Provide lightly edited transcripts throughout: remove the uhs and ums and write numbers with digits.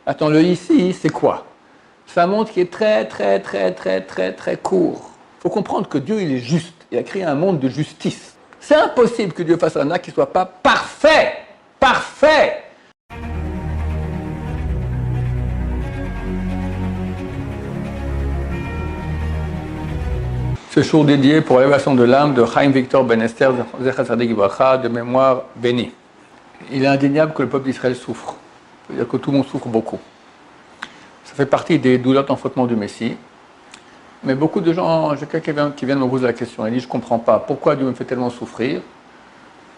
Attends, le ici, c'est quoi? C'est un monde qui est très, très, très, très, très, très court. Il faut comprendre que Dieu, il est juste. Il a créé un monde de justice. C'est impossible que Dieu fasse un acte qui ne soit pas parfait. Parfait! Ce jour dédié pour l'élévation de l'âme de Chaim Victor Ben Esther, Zecher Tzadik Libracha, de mémoire bénie. Il est indéniable que le peuple d'Israël souffre. C'est-à-dire que tout le monde souffre beaucoup. Ça fait partie des douleurs d'enfantement du Messie. Mais beaucoup de gens, j'ai quelqu'un qui vient de me poser la question, il dit, je ne comprends pas, pourquoi Dieu me fait tellement souffrir,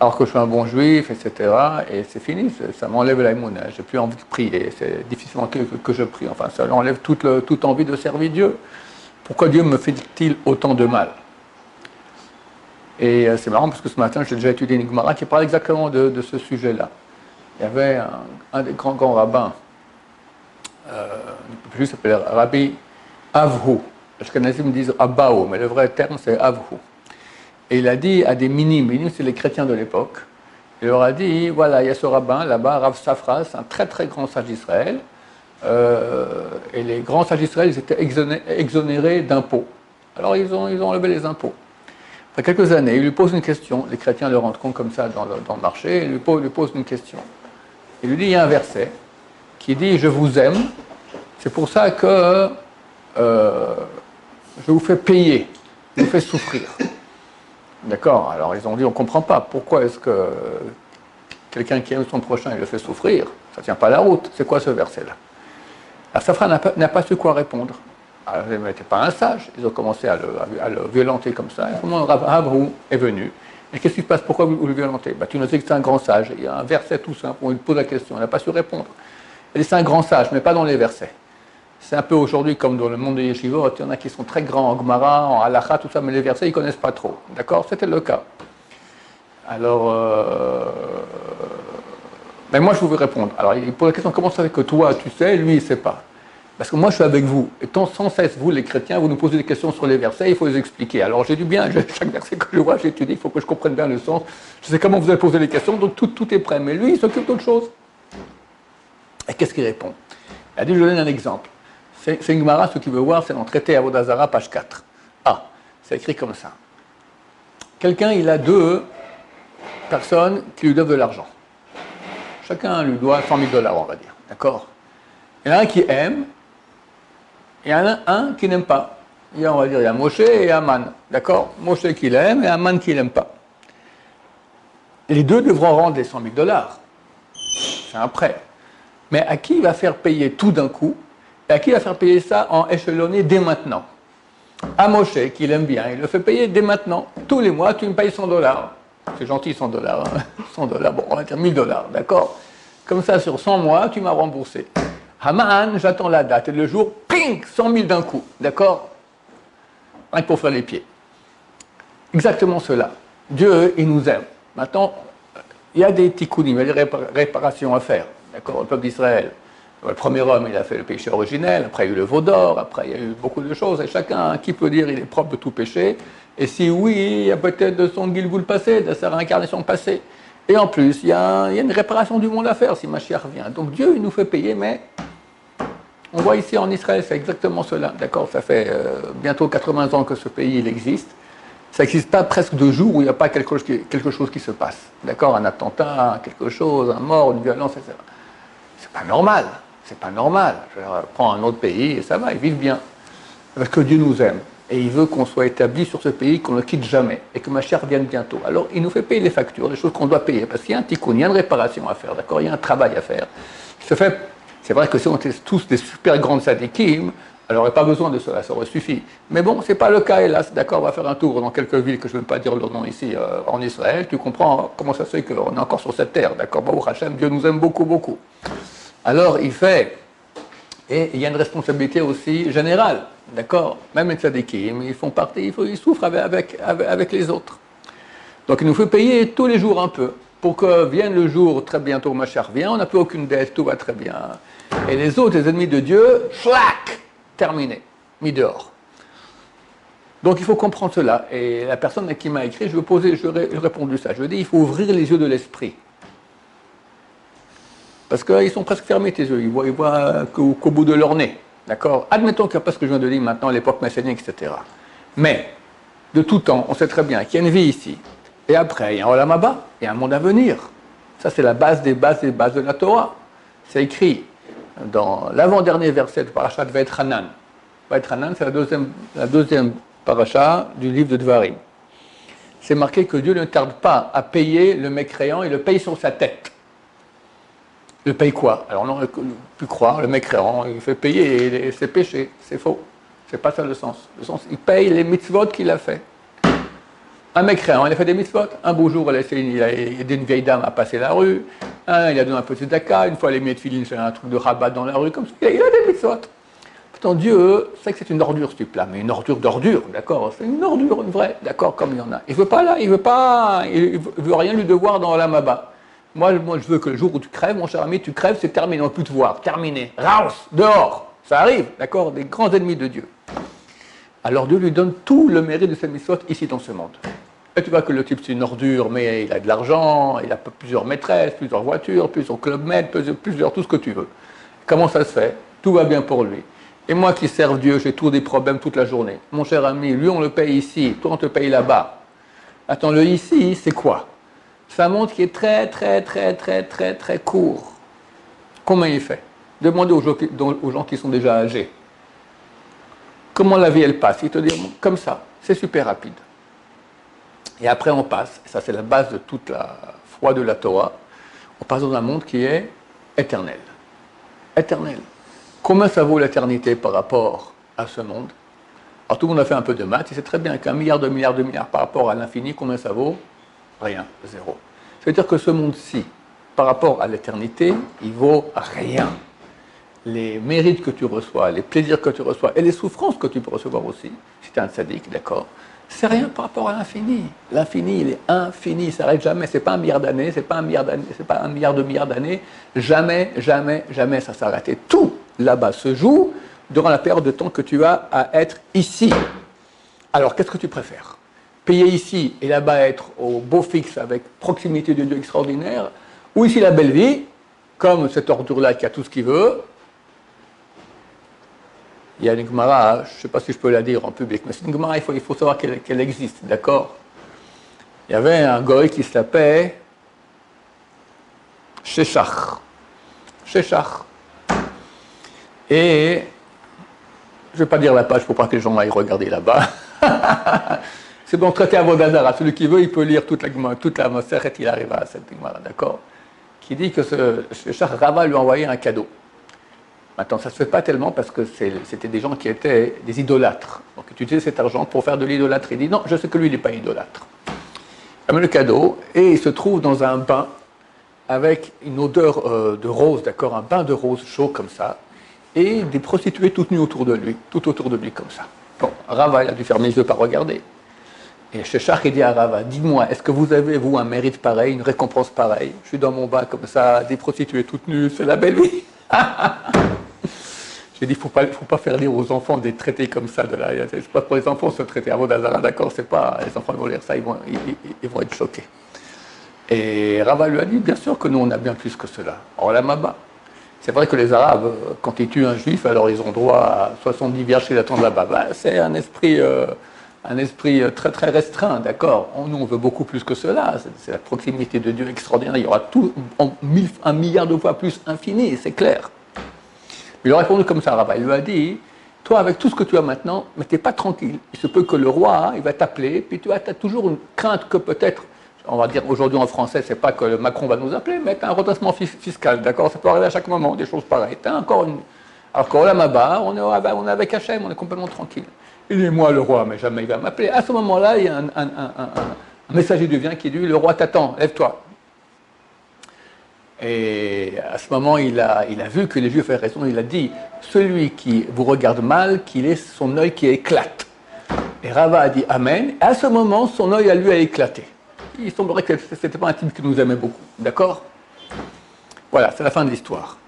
alors que je suis un bon juif, etc. Et c'est fini, ça m'enlève la émouna, j'ai plus envie de prier, c'est difficilement que je prie, enfin ça enlève toute envie de servir Dieu. Pourquoi Dieu me fait-il autant de mal? Et c'est marrant parce que ce matin, j'ai déjà étudié une Gemara qui parle exactement de ce sujet-là. Il y avait un des grands rabbins, plus s'appelait Rabbi Avhu. Les Ashkenazim disent Abbao, mais le vrai terme c'est Avhu. Et il a dit à des minim, c'est les chrétiens de l'époque, il leur a dit, voilà, il y a ce rabbin là-bas, Rav Safra, c'est un très très grand sage d'Israël, et les grands sages d'Israël, ils étaient exonérés d'impôts. Alors ils ont enlevé les impôts. Après quelques années, il lui pose une question, les chrétiens le rendent compte comme ça dans le marché, il lui pose une question. Il lui dit, il y a un verset qui dit, je vous aime, c'est pour ça que je vous fais payer, je vous fais souffrir. D'accord? Alors ils ont dit, on ne comprend pas, pourquoi est-ce que quelqu'un qui aime son prochain, il le fait souffrir? Ça ne tient pas la route, c'est quoi ce verset-là? Alors Safra n'a pas su quoi répondre. Alors, il n'était pas un sage, ils ont commencé à le violenter comme ça. Et comment Rav Avhu est venu? Et qu'est-ce qui se passe? Pourquoi vous le violentez? Tu nous dis que c'est un grand sage, il y a un verset tout simple, on lui pose la question, il n'a pas su répondre. Il dit, c'est un grand sage, mais pas dans les versets. C'est un peu aujourd'hui comme dans le monde des yeshivot, il y en a qui sont très grands en Gemara, en halakha, tout ça, mais les versets, ils ne connaissent pas trop. D'accord? C'était le cas. Alors, mais moi, je voulais répondre. Alors, il pose la question, comment ça fait que toi, tu sais, lui, il ne sait pas? Parce que moi, je suis avec vous. Et sans cesse, vous, les chrétiens, vous nous posez des questions sur les versets, il faut les expliquer. Alors, j'ai du bien, chaque verset que je vois, j'étudie, il faut que je comprenne bien le sens. Je sais comment vous allez poser les questions, donc tout est prêt. Mais lui, il s'occupe d'autre chose. Et qu'est-ce qu'il répond? Il a dit, je donne un exemple. C'est une Gemara, ce qui veut voir, c'est dans le traité Avodah Zarah, page 4. Ah, c'est écrit comme ça. Quelqu'un, il a deux personnes qui lui doivent de l'argent. Chacun lui doit 100 000 $, on va dire. D'accord? Il y en a un qui aime, et il y en a un qui n'aime pas. On va dire, il y a Moshe et Aman. D'accord? Moshe qui l'aime et Aman qui ne l'aime pas. Les deux devront rendre les 100 000 $. C'est un prêt. Mais à qui il va faire payer tout d'un coup? Et à qui il va faire payer ça en échelonné dès maintenant? À Moshe, qui l'aime bien, il le fait payer dès maintenant. Tous les mois, tu me payes 100 $. C'est gentil, 100 $. Hein? 100 $, bon, on va dire 1000 $, d'accord? Comme ça, sur 100 mois, tu m'as remboursé. Haman, j'attends la date. Et le jour, ping, 100 000 d'un coup, d'accord? Rien que pour faire les pieds. Exactement cela. Dieu, il nous aime. Maintenant, il y a des tikkunim, il y a des réparations à faire, d'accord? Le peuple d'Israël. Le premier homme, il a fait le péché originel, après il y a eu le veau d'or, après il y a eu beaucoup de choses, et chacun, qui peut dire il est propre de tout péché, et si oui, il y a peut-être de son Gilgoul passé, de sa réincarnation passée. Et en plus, il y a une réparation du monde à faire si Mashiach revient. Donc Dieu, il nous fait payer, mais on voit ici en Israël, c'est exactement cela, d'accord? Ça fait bientôt 80 ans que ce pays, il existe. Ça n'existe pas presque de jours où il n'y a pas quelque chose qui se passe, d'accord? Un attentat, quelque chose, un mort, une violence, etc. C'est pas normal. C'est pas normal. Je prends un autre pays et ça va, ils vivent bien. Parce que Dieu nous aime. Et il veut qu'on soit établi sur ce pays, qu'on ne le quitte jamais. Et que Mashiach revienne bientôt. Alors, il nous fait payer les factures, les choses qu'on doit payer. Parce qu'il y a un tikkun, il y a une réparation à faire, d'accord? Il y a un travail à faire. C'est vrai que si on était tous des super grandes sadikim, alors on n'aurait pas besoin de cela, ça aurait suffi. Mais bon, ce n'est pas le cas, hélas. D'accord, on va faire un tour dans quelques villes que je ne vais pas dire leur nom ici, en Israël. Tu comprends comment ça se fait qu'on est encore sur cette terre, d'accord? Baruch Hashem, Dieu nous aime beaucoup, beaucoup. Alors, il fait, et il y a une responsabilité aussi générale, d'accord? Même les tzadikim, ils font partie, ils souffrent avec les autres. Donc, il nous faut payer tous les jours un peu, pour que vienne le jour, très bientôt, Mashiach vient, on n'a plus aucune dette, tout va très bien. Et les autres, les ennemis de Dieu, schlac, terminé, mis dehors. Donc, il faut comprendre cela. Et la personne qui m'a écrit, je lui ai répondu ça. Je lui ai dit, il faut ouvrir les yeux de l'esprit. Parce qu'ils sont presque fermés, tes yeux. Ils voient qu'au bout de leur nez. D'accord? Admettons qu'il n'y a pas ce que je viens de dire maintenant, l'époque messianique, etc. Mais, de tout temps, on sait très bien qu'il y a une vie ici. Et après, il y a un Olam Haba, il y a un monde à venir. Ça, c'est la base des bases de la Torah. C'est écrit dans l'avant-dernier verset du parasha de Vaïtranan. Vaïtranan, c'est la deuxième parasha du livre de Dvarim. C'est marqué que Dieu ne tarde pas à payer le mécréant, il le paye sur sa tête. Il le paye quoi? Alors, on aurait pu croire, le mécréant, il fait payer ses péchés. C'est faux. C'est pas ça le sens. Le sens, il paye les mitzvot qu'il a fait. Un mécréant, il a fait des mitzvot. Un beau jour, il a aidé une vieille dame à passer la rue. Il a donné un petit daka. Une fois, les miets de filine, c'est un truc de rabat dans la rue, comme ça. Il a des mitzvot. Pourtant, Dieu sait que c'est une ordure, ce type-là. Mais une ordure d'ordure, d'accord? C'est une ordure, une vraie, d'accord, comme il y en a. Il veut pas là, il veut rien lui devoir dans la Maba. Moi, je veux que le jour où tu crèves, mon cher ami, tu crèves, c'est terminé, on ne peut plus te voir. Terminé. Raus, dehors. Ça arrive, d'accord? Des grands ennemis de Dieu. Alors Dieu lui donne tout le mérite de ses mitzvot ici dans ce monde. Et tu vois que le type c'est une ordure, mais il a de l'argent, il a plusieurs maîtresses, plusieurs voitures, plusieurs club med, plusieurs tout ce que tu veux. Comment ça se fait? Tout va bien pour lui. Et moi qui sers Dieu, j'ai tous des problèmes toute la journée. Mon cher ami, lui on le paye ici, toi on te paye là-bas. Attends, le ici, c'est quoi? C'est un monde qui est très court. Comment il fait? Demandez aux gens qui sont déjà âgés. Comment la vie elle passe? Ils te disent comme ça, c'est super rapide. Et après on passe, et ça c'est la base de toute la foi de la Torah, on passe dans un monde qui est éternel. Éternel. Combien ça vaut l'éternité par rapport à ce monde? Alors tout le monde a fait un peu de maths, et c'est très bien qu'un milliard de milliards par rapport à l'infini, combien ça vaut? Rien, zéro. Ça veut dire que ce monde-ci, par rapport à l'éternité, il vaut rien. Les mérites que tu reçois, les plaisirs que tu reçois, et les souffrances que tu peux recevoir aussi, si tu es un tzaddik, d'accord, c'est rien par rapport à l'infini. L'infini, il est infini, il ne s'arrête jamais. Ce n'est pas un milliard d'années, c'est pas un milliard de milliards d'années. Jamais ça s'arrête. Et tout là-bas se joue durant la période de temps que tu as à être ici. Alors, qu'est-ce que tu préfères? Payer ici et là-bas être au beau fixe avec proximité de Dieu extraordinaire, ou ici la belle vie, comme cette ordure-là qui a tout ce qu'il veut. Il y a une Gemara, je ne sais pas si je peux la dire en public, mais c'est une Gemara, il faut savoir qu'elle existe, d'accord? Il y avait un goy qui s'appelait Sheshach. Et je ne vais pas dire la page pour pas que les gens aillent regarder là-bas. C'est dans le traité Avodah Zarah. Celui qui veut, il peut lire toute la Maseret, il arrive à cette Gemara, d'accord? Qui dit que ce Sheshach, Rava lui a envoyé un cadeau. Maintenant, ça ne se fait pas tellement parce que c'était des gens qui étaient des idolâtres. Donc, ils utilisaient cet argent pour faire de l'idolâtrie. Il dit non, je sais que lui, il n'est pas idolâtre. Il amène le cadeau et il se trouve dans un bain avec une odeur de rose, d'accord, un bain de rose chaud comme ça, et des prostituées toutes nues autour de lui, tout autour de lui comme ça. Bon, Rava, il a dû fermer les yeux, pas regarder. Et Sheshach, il dit à Rava, dis-moi, est-ce que vous avez, vous, un mérite pareil, une récompense pareille? Je suis dans mon bain comme ça, des prostituées toutes nues, c'est la belle vie. J'ai dit, il ne faut pas faire lire aux enfants des traités comme ça. C'est pas pour les enfants ce traité. Avodah Zarah, d'accord, c'est pas. Les enfants vont lire ça, ils vont être choqués. Et Rava lui a dit, bien sûr que nous, on a bien plus que cela. Or, la Maba. C'est vrai que les Arabes, quand ils tuent un juif, alors ils ont droit à 70 vierges qui l'attendent là-bas. Ben, c'est un esprit très restreint, d'accord. Nous, on veut beaucoup plus que cela. C'est la proximité de Dieu extraordinaire. Il y aura tout un milliard de fois plus infini, c'est clair. Il a répondu comme ça, Rava. Il lui a dit, toi, avec tout ce que tu as maintenant, mais tu n'es pas tranquille. Il se peut que le roi, il va t'appeler, puis tu as toujours une crainte que peut-être, on va dire aujourd'hui en français, c'est pas que le Macron va nous appeler, mais tu as un redressement fiscal, d'accord? Ça peut arriver à chaque moment, des choses pareilles. Tu as encore une... Alors qu'au Lamaba, on est avec Hachem, on est complètement tranquille. Il dit, moi, le roi, mais jamais il va m'appeler. À ce moment-là, il y a un messager qui vient qui dit, le roi t'attend, lève-toi. Et à ce moment, il a vu que les Juifs avaient raison. Il a dit, celui qui vous regarde mal, qu'il ait son œil qui éclate. Et Rava a dit Amen. Et à ce moment, son œil à lui a éclaté. Il semblerait que ce n'était pas un type qui nous aimait beaucoup. D'accord? Voilà, c'est la fin de l'histoire.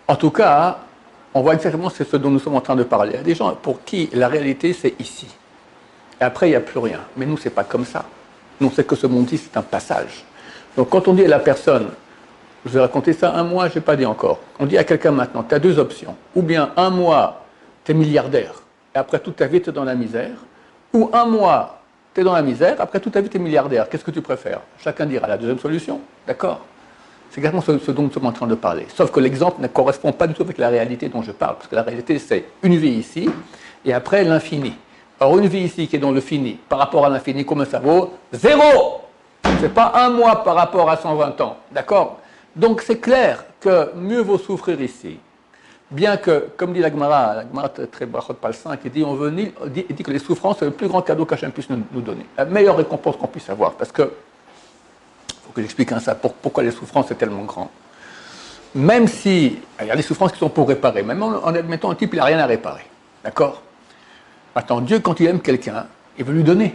En tout cas, on voit exactement c'est ce dont nous sommes en train de parler. Il y a des gens pour qui la réalité, c'est ici. Et après, il n'y a plus rien. Mais nous, ce n'est pas comme ça. Nous, on sait que ce monde-ci, c'est un passage. Donc, quand on dit à la personne, Je vous ai raconté ça un mois, je n'ai pas dit encore. On dit à quelqu'un maintenant, tu as deux options. Ou bien un mois, tu es milliardaire, et après toute ta vie, tu es dans la misère. Ou un mois, tu es dans la misère, après toute ta vie, tu es milliardaire. Qu'est-ce que tu préfères? Chacun dira la deuxième solution. D'accord? C'est exactement ce dont nous sommes en train de parler. Sauf que l'exemple ne correspond pas du tout avec la réalité dont je parle. Parce que la réalité, c'est une vie ici, et après l'infini. Or, une vie ici qui est dans le fini, par rapport à l'infini, combien ça vaut? Zéro! Ce n'est pas un mois par rapport à 120 ans. D'accord? Donc, c'est clair que mieux vaut souffrir ici. Bien que, comme dit la Gemara très Brachot Pal 5, il dit que les souffrances, c'est le plus grand cadeau qu'Hachem puisse nous donner. La meilleure récompense qu'on puisse avoir. Parce que, il faut que j'explique ça, pourquoi les souffrances c'est tellement grand. Même si, il y a des souffrances qui sont pour réparer, même en admettant un type, il n'a rien à réparer. D'accord? Maintenant, Dieu, quand il aime quelqu'un, il veut lui donner.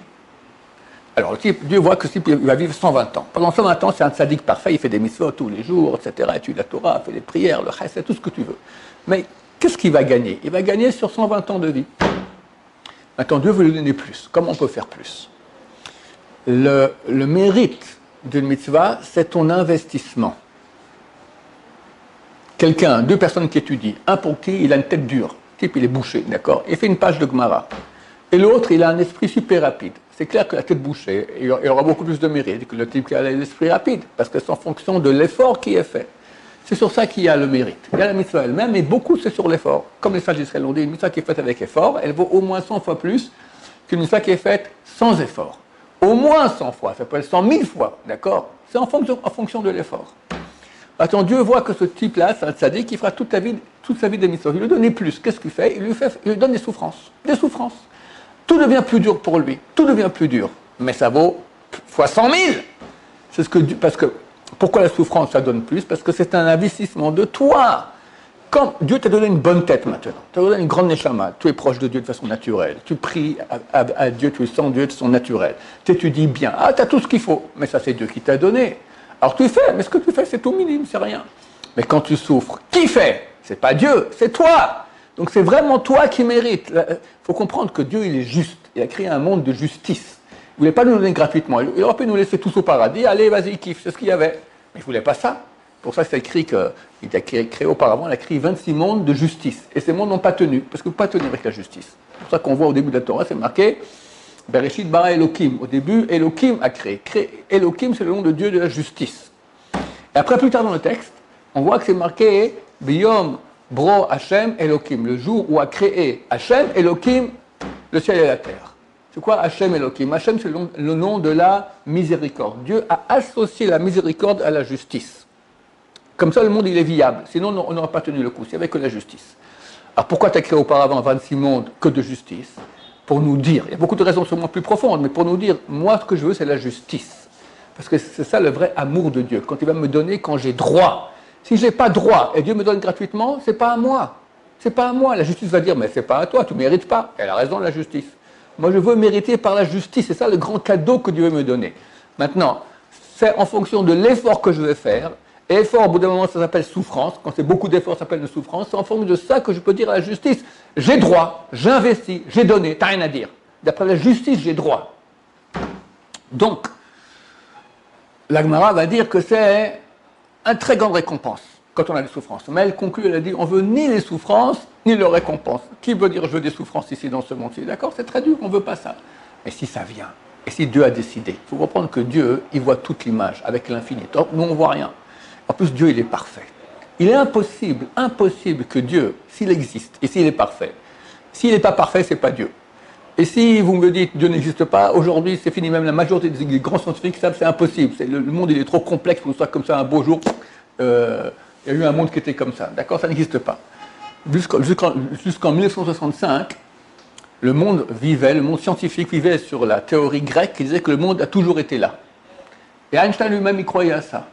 Alors, le type, Dieu voit que ce type, il va vivre 120 ans. Pendant 120 ans, c'est un tzaddik parfait, il fait des mitzvot tous les jours, etc., il étudie la Torah, fait des prières, le chesed, tout ce que tu veux. Mais qu'est-ce qu'il va gagner? Il va gagner sur 120 ans de vie. Maintenant, Dieu veut lui donner plus. Comment on peut faire plus? Le mérite d'une mitzvah, c'est ton investissement. Quelqu'un, deux personnes qui étudient, un pour qui il a une tête dure, le type il est bouché, d'accord? Il fait une page de Gemara. Et l'autre, il a un esprit super rapide. C'est clair que la tête bouchée, il aura beaucoup plus de mérite que le type qui a l'esprit rapide, parce que c'est en fonction de l'effort qui est fait. C'est sur ça qu'il y a le mérite. Il y a la mitzvah elle-même, mais beaucoup c'est sur l'effort. Comme les sages d'Israël l'ont dit, une mitzvah qui est faite avec effort, elle vaut au moins 100 fois plus qu'une mitzvah qui est faite sans effort. Au moins 100 fois, ça peut être 100 000 fois, d'accord? C'est en fonction de l'effort. Attends, Dieu voit que ce type-là, c'est un tzaddik qui fera toute sa vie des mitzvahs. Il lui donne plus. Qu'est-ce qu'il fait? Il lui donne des souffrances. Des souffrances. Tout devient plus dur pour lui. Tout devient plus dur. Mais ça vaut fois 100 000. C'est parce que, pourquoi la souffrance, ça donne plus? Parce que c'est un investissement de toi. Quand Dieu t'a donné une bonne tête maintenant, t'a donné une grande neshama, tu es proche de Dieu de façon naturelle, tu pries à Dieu, tu sens Dieu de façon naturelle, tu étudies bien, tu as tout ce qu'il faut, mais ça c'est Dieu qui t'a donné. Alors tu fais, mais ce que tu fais c'est tout minime, c'est rien. Mais quand tu souffres, qui fait? C'est pas Dieu, c'est toi. Donc c'est vraiment toi qui mérites. Il faut comprendre que Dieu il est juste, il a créé un monde de justice. Il ne voulait pas nous donner gratuitement, il aurait pu nous laisser tous au paradis, allez vas-y kiffe, c'est ce qu'il y avait. Mais il ne voulait pas ça. Pour ça, c'est écrit qu'il a créé auparavant, il a créé 26 mondes de justice. Et ces mondes n'ont pas tenu, parce que vous ne pouvez pas tenir avec la justice. C'est pour ça qu'on voit au début de la Torah, c'est marqué Bereshit bara Elohim. Au début, Elohim a créé. Elohim, c'est le nom de Dieu de la justice. Et après, plus tard dans le texte, on voit que c'est marqué Biyom bro Hashem Elohim, le jour où a créé Hashem Elohim le ciel et la terre. C'est quoi Hashem Elohim? Hashem, c'est le nom de la miséricorde. Dieu a associé la miséricorde à la justice. Comme ça, le monde, il est viable. Sinon, on n'aurait pas tenu le coup. Il n'y avait que la justice. Alors, pourquoi tu as créé auparavant 26 mondes que de justice? Pour nous dire, il y a beaucoup de raisons sûrement plus profondes, mais pour nous dire, moi, ce que je veux, c'est la justice. Parce que c'est ça le vrai amour de Dieu. Quand il va me donner, quand j'ai droit. Si je n'ai pas droit et Dieu me donne gratuitement, c'est pas à moi. C'est pas à moi. La justice va dire, mais c'est pas à toi, tu ne mérites pas. Elle a raison, la justice. Moi, je veux mériter par la justice. C'est ça le grand cadeau que Dieu veut me donner. Maintenant, c'est en fonction de l'effort que je vais faire. Et effort, au bout d'un moment, ça s'appelle souffrance. Quand c'est beaucoup d'efforts, ça s'appelle de souffrance. C'est en fonction de ça que je peux dire à la justice, j'ai droit, j'investis, j'ai donné, t'as rien à dire. D'après la justice, j'ai droit. Donc, la Gemara va dire que c'est une très grande récompense quand on a des souffrances. Mais elle conclut, elle a dit, on veut ni les souffrances, ni les récompenses. Qui veut dire, je veux des souffrances ici dans ce monde-ci? D'accord, c'est très dur, on ne veut pas ça. Mais si ça vient, et si Dieu a décidé, il faut comprendre que Dieu, il voit toute l'image avec l'infini. Nous, on ne voit rien. En plus, Dieu, il est parfait. Il est impossible que Dieu, s'il existe et s'il est parfait, s'il n'est pas parfait, ce n'est pas Dieu. Et si vous me dites Dieu n'existe pas, aujourd'hui, c'est fini. Même la majorité des grands scientifiques savent que c'est impossible. Le monde, il est trop complexe pour que ce soit comme ça un beau jour. Il y a eu un monde qui était comme ça. D'accord? Ça n'existe pas. Jusqu'en 1965, le monde scientifique vivait sur la théorie grecque qui disait que le monde a toujours été là. Et Einstein lui-même, il croyait à ça.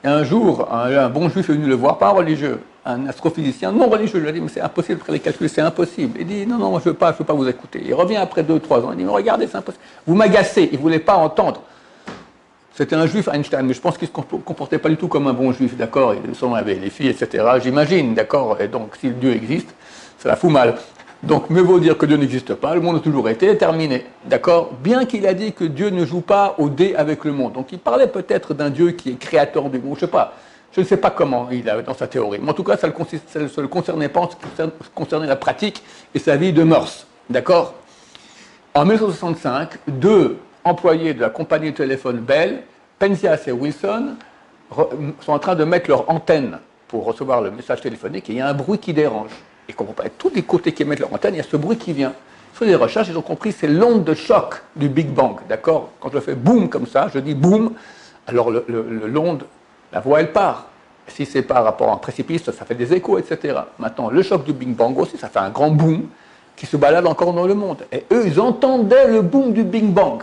Et un jour, un bon juif est venu le voir, pas un religieux, un astrophysicien non religieux, lui a dit, mais c'est impossible de faire les calculs, c'est impossible. Il dit, non, je ne veux pas vous écouter. Il revient après 2 ou 3 ans, il dit, mais regardez, c'est impossible. Vous m'agacez, il ne voulait pas entendre. C'était un juif, Einstein, mais je pense qu'il ne se comportait pas du tout comme un bon juif, d'accord? Il avait les filles, etc., j'imagine, d'accord? Et donc, si Dieu existe, ça la fout mal. Donc, mieux vaut dire que Dieu n'existe pas, le monde a toujours été terminé, d'accord? Bien qu'il a dit que Dieu ne joue pas au dé avec le monde. Donc, il parlait peut-être d'un Dieu qui est créateur du monde, je ne sais pas. Je ne sais pas comment il a dans sa théorie, mais en tout cas, ça ne le concernait pas en ce qui concernait la pratique et sa vie de mœurs. D'accord? En 1965, deux employés de la compagnie de téléphone Bell, Penzias et Wilson, sont en train de mettre leur antenne pour recevoir le message téléphonique et il y a un bruit qui dérange. Ils ne comprennent pas. Tous les côtés qui émettent leur antenne, il y a ce bruit qui vient. Ils font des recherches, ils ont compris c'est l'onde de choc du Big Bang. D'accord? Quand je fais boum comme ça, je dis boum, alors l'onde, la voix, elle part. Si c'est par rapport à un précipice, ça fait des échos, etc. Maintenant, le choc du Big Bang aussi, ça fait un grand boom qui se balade encore dans le monde. Et eux, ils entendaient le boom du Big Bang.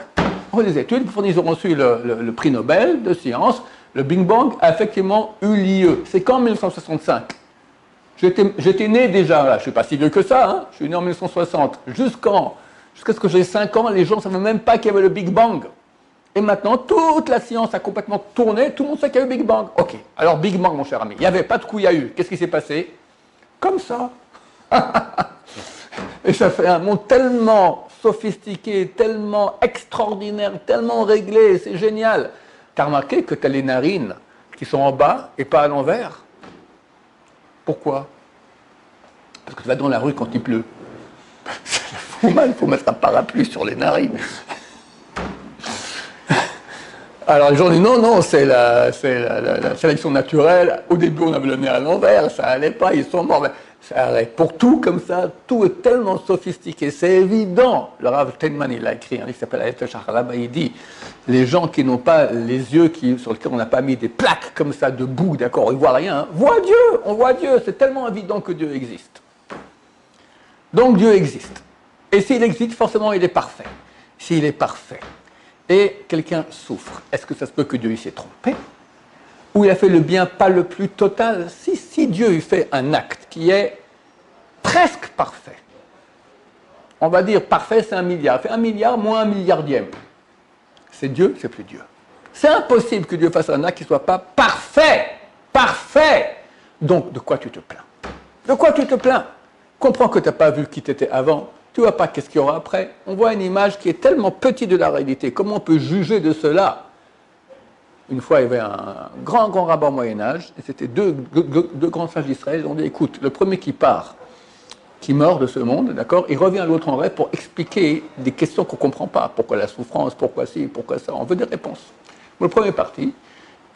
On des études, ils ont reçu le prix Nobel de sciences. Le Big Bang a effectivement eu lieu. C'est qu'en 1965. J'étais né déjà, là. Je ne suis pas si vieux que ça, hein. Je suis né en 1960. Jusqu'à ce que j'ai 5 ans, les gens ne savaient même pas qu'il y avait le Big Bang. Et maintenant, toute la science a complètement tourné, tout le monde sait qu'il y a eu Big Bang. Ok, alors Big Bang, mon cher ami, il n'y avait pas de coup, il y a eu. Qu'est-ce qui s'est passé? Comme ça. Et ça fait un monde tellement sophistiqué, tellement extraordinaire, tellement réglé, c'est génial. Tu as remarqué que tu as les narines qui sont en bas et pas à l'envers? Pourquoi? Parce que tu vas dans la rue quand il pleut. Il faut mettre un parapluie sur les narines. Alors les gens disent non, c'est la sélection naturelle. Au début, on avait le nez à l'envers, ça n'allait pas, ils sont morts. Mais ça allait. Pour tout comme ça, tout est tellement sophistiqué, c'est évident. Le Rav Steinman, il a écrit un livre qui s'appelle Ayat al-Shahrab, il dit les gens qui n'ont pas les yeux sur lesquels on n'a pas mis des plaques comme ça de boue, d'accord, ils ne voient rien, voient Dieu, on voit Dieu, c'est tellement évident que Dieu existe. Donc Dieu existe. Et s'il existe, forcément, il est parfait. S'il est parfait, et quelqu'un souffre, est-ce que ça se peut que Dieu s'est trompé? Ou il a fait le bien pas le plus total? Si Dieu il fait un acte qui est presque parfait, on va dire parfait c'est 1 milliard, il fait 1 milliard moins 1 milliardième. C'est Dieu, c'est plus Dieu. C'est impossible que Dieu fasse un acte qui ne soit pas parfait. Parfait! Donc, de quoi tu te plains? De quoi tu te plains? Comprends que tu n'as pas vu qui t'étais avant. Tu ne vois pas qu'est-ce qu'il y aura après. On voit une image qui est tellement petite de la réalité. Comment on peut juger de cela? Une fois, il y avait un grand rabbin au Moyen-Âge, et c'était deux grands sages d'Israël. Ils ont dit, écoute, le premier qui part, qui meurt de ce monde, d'accord, il revient à l'autre en rêve pour expliquer des questions qu'on ne comprend pas. Pourquoi la souffrance, pourquoi ci, pourquoi ça. On veut des réponses. Le premier est parti,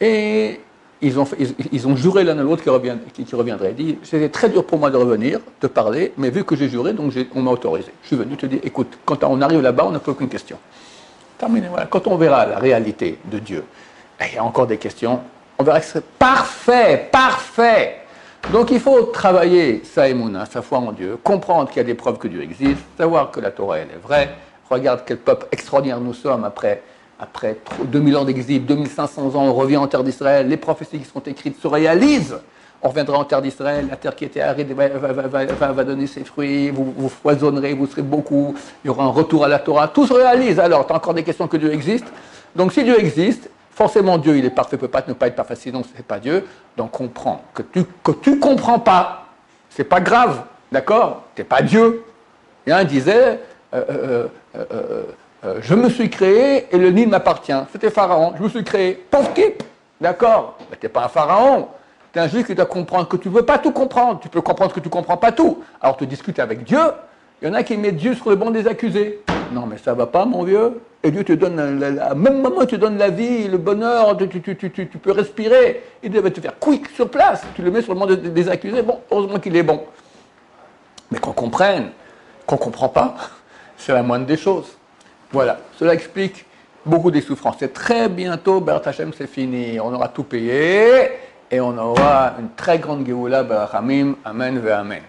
et ils ont juré l'un à l'autre qui reviendrait. Il dit, c'était très dur pour moi de revenir, de parler, mais vu que j'ai juré, donc on m'a autorisé. Je suis venu te dire, écoute, quand on arrive là-bas, on n'a plus aucune question. Terminé, voilà. Quand on verra la réalité de Dieu, il y a encore des questions, on verra que c'est parfait, parfait. Donc il faut travailler sa émouna, sa foi en Dieu, comprendre qu'il y a des preuves que Dieu existe, savoir que la Torah elle est vraie. Regarde quel peuple extraordinaire nous sommes après 2000 ans d'exil, 2500 ans, on revient en terre d'Israël, les prophéties qui sont écrites se réalisent. On reviendra en terre d'Israël, la terre qui était aride va donner ses fruits, vous foisonnerez, vous serez beaucoup, il y aura un retour à la Torah, tout se réalise. Alors, tu as encore des questions que Dieu existe. Donc si Dieu existe, forcément Dieu il est parfait, ne peut pas être parfait, sinon ce n'est pas Dieu. Donc comprends que tu comprends pas, c'est pas grave, d'accord? Tu n'es pas Dieu. Et un disait, je me suis créé et le Nil m'appartient. C'était Pharaon, je me suis créé, pauvre type, d'accord? Mais tu n'es pas un Pharaon. Tu es un juif qui doit comprendre que tu ne veux pas tout comprendre. Tu peux comprendre que tu ne comprends pas tout. Alors tu discutes avec Dieu. Il y en a qui mettent Dieu sur le banc des accusés. Non, mais ça ne va pas, mon vieux. Et Dieu te donne, à même moment, il te donne la vie, le bonheur, tu peux respirer. Il devait te faire quick sur place. Tu le mets sur le banc des accusés. Bon, heureusement qu'il est bon. Mais qu'on comprenne, qu'on ne comprend pas, c'est la moindre des choses. Voilà, cela explique beaucoup des souffrances. Et très bientôt, Be'erat Hashem, c'est fini. On aura tout payé et on aura une très grande Géoula, Barachamim, Amen ve Amen.